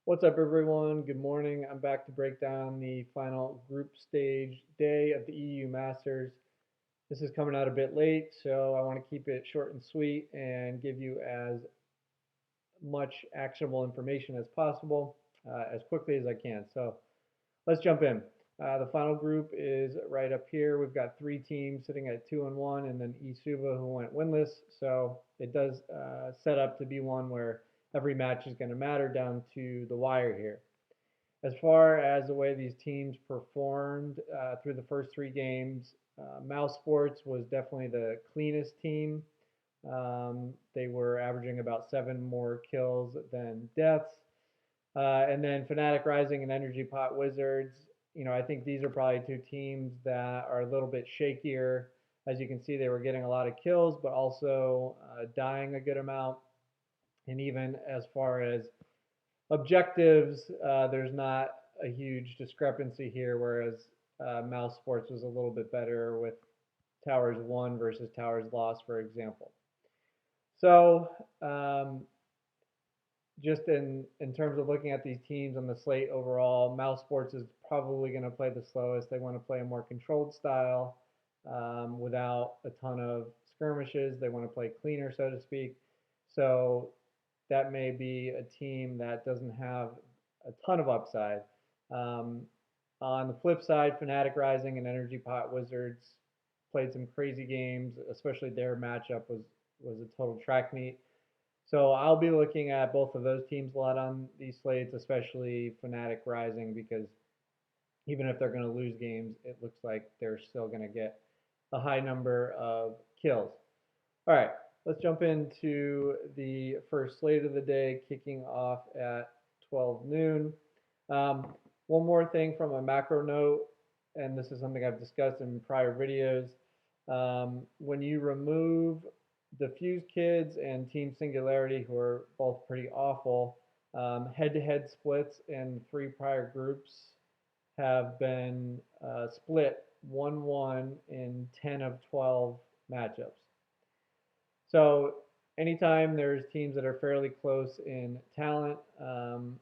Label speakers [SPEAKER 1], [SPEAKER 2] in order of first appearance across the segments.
[SPEAKER 1] What's up, everyone? Good morning. I'm back to break down the final group stage day of the EU Masters. This is coming out a bit late, so I want to keep it short and sweet and give you as much actionable information as possible as quickly as I can. So let's jump in. The final group is right up here. We've got three teams sitting at 2-1, and then Isuba, who went winless. So it does set up to be one where every match is going to matter down to the wire here. As far as the way these teams performed through the first three games, Mouse Sports was definitely the cleanest team. They were averaging about 7 more kills than deaths. And then Fnatic Rising and Energy Pot Wizards, I think these are probably two teams that are a little bit shakier. As you can see, they were getting a lot of kills, but also dying a good amount. And even as far as objectives, there's not a huge discrepancy here, whereas Mouse Sports was a little bit better with Towers won versus Towers lost, for example. So just in terms of looking at these teams on the slate overall, Mouse Sports is probably going to play the slowest. They want to play a more controlled style without a ton of skirmishes. They want to play cleaner, so to speak. So that may be a team that doesn't have a ton of upside. Um, on the flip side, Fnatic Rising and Energy Pot Wizards played some crazy games, especially their matchup was a total track meet. So I'll be looking at both of those teams a lot on these slates, especially Fnatic Rising, because even if they're going to lose games, it looks like they're still going to get a high number of kills. All right, let's jump into the first slate of the day, kicking off at 12 noon. One more thing from a macro note, and this is something I've discussed in prior videos. When you remove Diffuse Kids and Team Singularity, who are both pretty awful, head-to-head splits in three prior groups have been split 1-1 in 10 of 12 matchups. So anytime there's teams that are fairly close in talent, I'm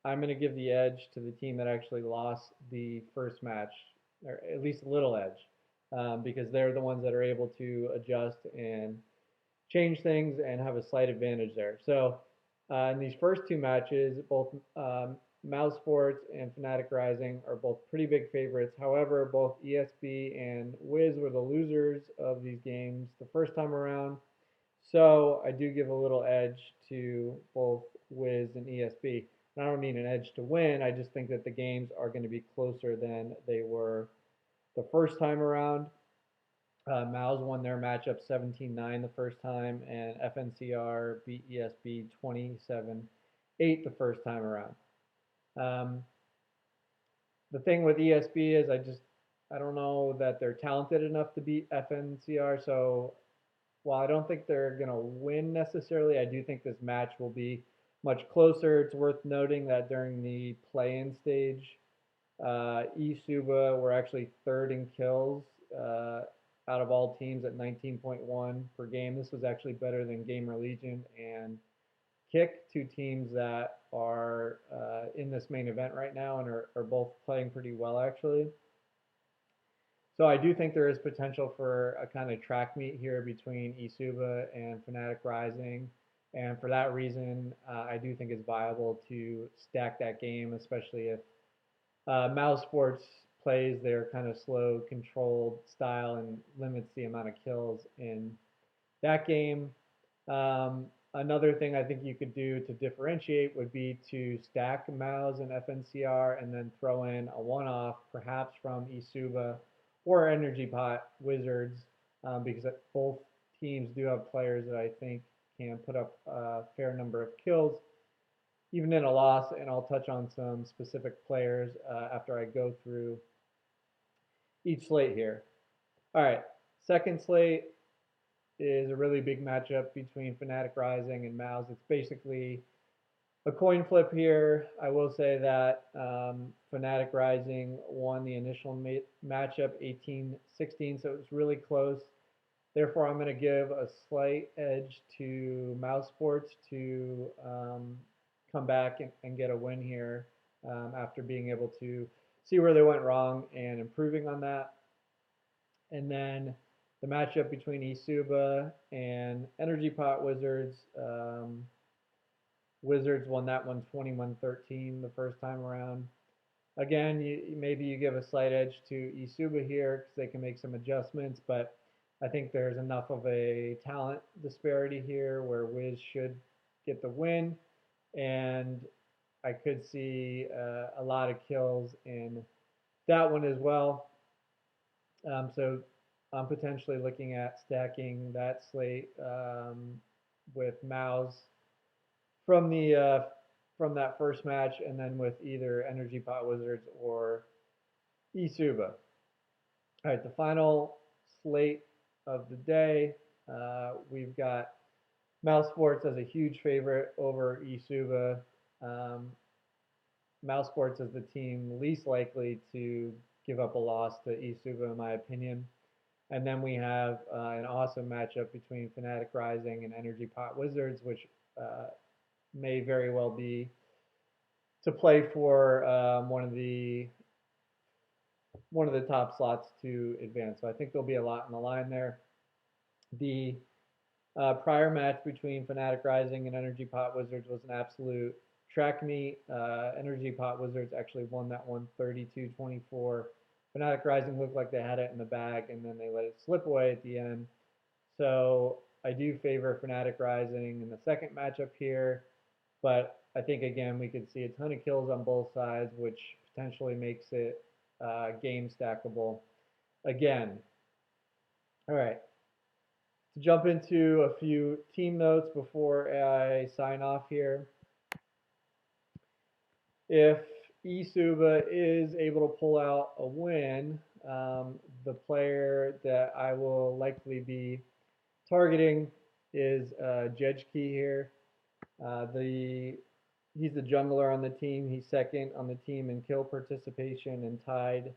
[SPEAKER 1] going to give the edge to the team that actually lost the first match, or at least a little edge, because they're the ones that are able to adjust and change things and have a slight advantage there. So in these first two matches, both Mouse Sports and Fnatic Rising are both pretty big favorites. However, both ESB and Wiz were the losers of these games the first time around. So I do give a little edge to both Wiz and ESB. And I don't mean an edge to win. I just think that the games are going to be closer than they were the first time around. Mouse won their matchup 17-9 the first time, and FNCR beat ESB 27-8 the first time around. The thing with ESB is I don't know that they're talented enough to beat FNCR. So while I don't think they're going to win necessarily, I do think this match will be much closer. It's worth noting that during the play-in stage, Isuba were actually third in kills out of all teams at 19.1 per game. This was actually better than Gamer Legion and Kick, two teams that are in this main event right now and are both playing pretty well, actually. So I do think there is potential for a kind of track meet here between Isuba and Fnatic Rising. And for that reason, I do think it's viable to stack that game, especially if Mouse Sports plays their kind of slow, controlled style and limits the amount of kills in that game. Another thing I think you could do to differentiate would be to stack Mouse and FNCR and then throw in a one-off, perhaps from Isuba or Energy Pot Wizards, because both teams do have players that I think can put up a fair number of kills, even in a loss. And I'll touch on some specific players after I go through each slate here. All right, second slate is a really big matchup between Fnatic Rising and Mouse. It's basically a coin flip here. I will say that Fnatic Rising won the initial matchup 18-16, so it was really close. Therefore, I'm going to give a slight edge to Mouse Sports to come back and get a win here after being able to see where they went wrong and improving on that. And then the matchup between Isuba and Energy Pot Wizards. Wizards won that one 21-13 the first time around. Again, maybe you give a slight edge to Isuba here because they can make some adjustments, but I think there's enough of a talent disparity here where Wiz should get the win, and I could see a lot of kills in that one as well. So I'm potentially looking at stacking that slate with Mouse from the from that first match, and then with either Energy Pot Wizards or Isuba. All right, the final slate of the day. We've got Mouse Sports as a huge favorite over Isuba. Um, Mouse Sports is the team least likely to give up a loss to Isuba, in my opinion. And then we have an awesome matchup between Fnatic Rising and Energy Pot Wizards, which may very well be to play for one of the top slots to advance. So I think there'll be a lot in the line there. The prior match between Fnatic Rising and Energy Pot Wizards was an absolute track meet. Energy Pot Wizards actually won that one 32-24. Fnatic Rising looked like they had it in the bag, and then they let it slip away at the end. So I do favor Fnatic Rising in the second matchup here, but I think again we could see a ton of kills on both sides, which potentially makes it game stackable again. All right, to jump into a few team notes before I sign off here. If Isuba is able to pull out a win, the player that I will likely be targeting is Jejki here. He's the jungler on the team. He's second on the team in kill participation and tied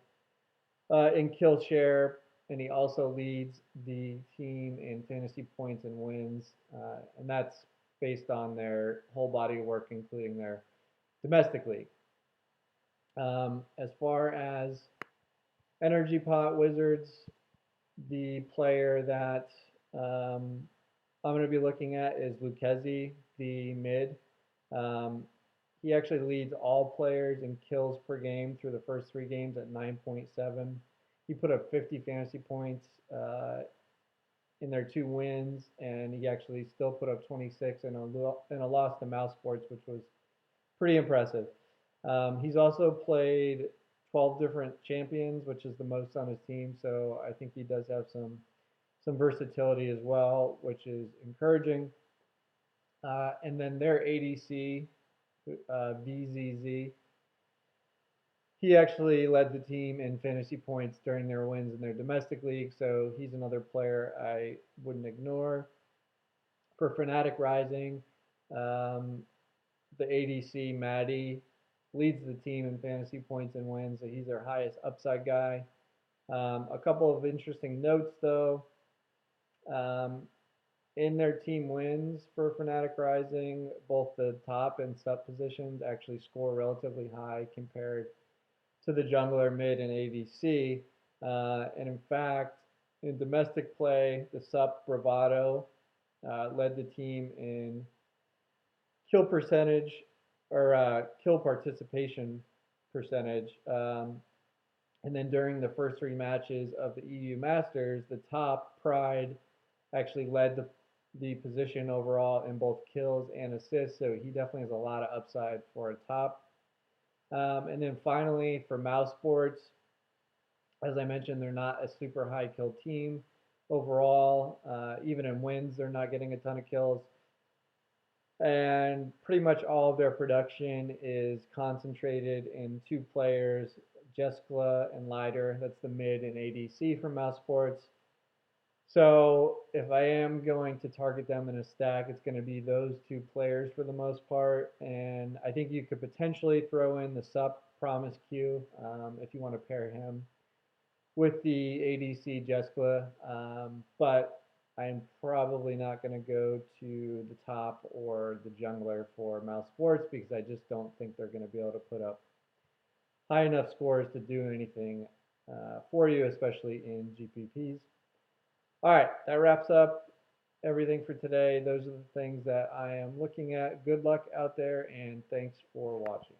[SPEAKER 1] in kill share, and he also leads the team in fantasy points and wins, and that's based on their whole body of work, including their domestic league. As far as Energy Pot Wizards, the player that I'm going to be looking at is Lucchesi, the mid. He actually leads all players in kills per game through the first 3 games at 9.7. He put up 50 fantasy points in their 2 wins, and he actually still put up 26 in a loss to Mouse Sports, which was pretty impressive. He's also played 12 different champions, which is the most on his team, so I think he does have some versatility as well, which is encouraging. And then their ADC, BZZ, he actually led the team in fantasy points during their wins in their domestic league, so he's another player I wouldn't ignore. For Fnatic Rising, the ADC, Maddie, leads the team in fantasy points and wins, so he's their highest upside guy. A couple of interesting notes, though. In their team wins for Fnatic Rising, both the top and sub positions actually score relatively high compared to the jungler, mid, and ADC. And in fact, in domestic play, the sub Bravado led the team in kill percentage or kill participation percentage. And then during the first 3 matches of the EU Masters, the top Pride actually led the position overall in both kills and assists, so he definitely has a lot of upside for a top. And then finally, for Mouse Sports, as I mentioned, they're not a super high kill team overall. Even in wins, they're not getting a ton of kills. And pretty much all of their production is concentrated in 2 players, Jeskla and Lighter. That's the mid and ADC for Mouse Sports. So if I am going to target them in a stack, it's going to be those 2 players for the most part. And I think you could potentially throw in the sub Promise Q if you want to pair him with the ADC Jeskla. But I am probably not going to go to the top or the jungler for Mouse Sports because I just don't think they're going to be able to put up high enough scores to do anything for you, especially in GPPs. All right, that wraps up everything for today. Those are the things that I am looking at. Good luck out there, and thanks for watching.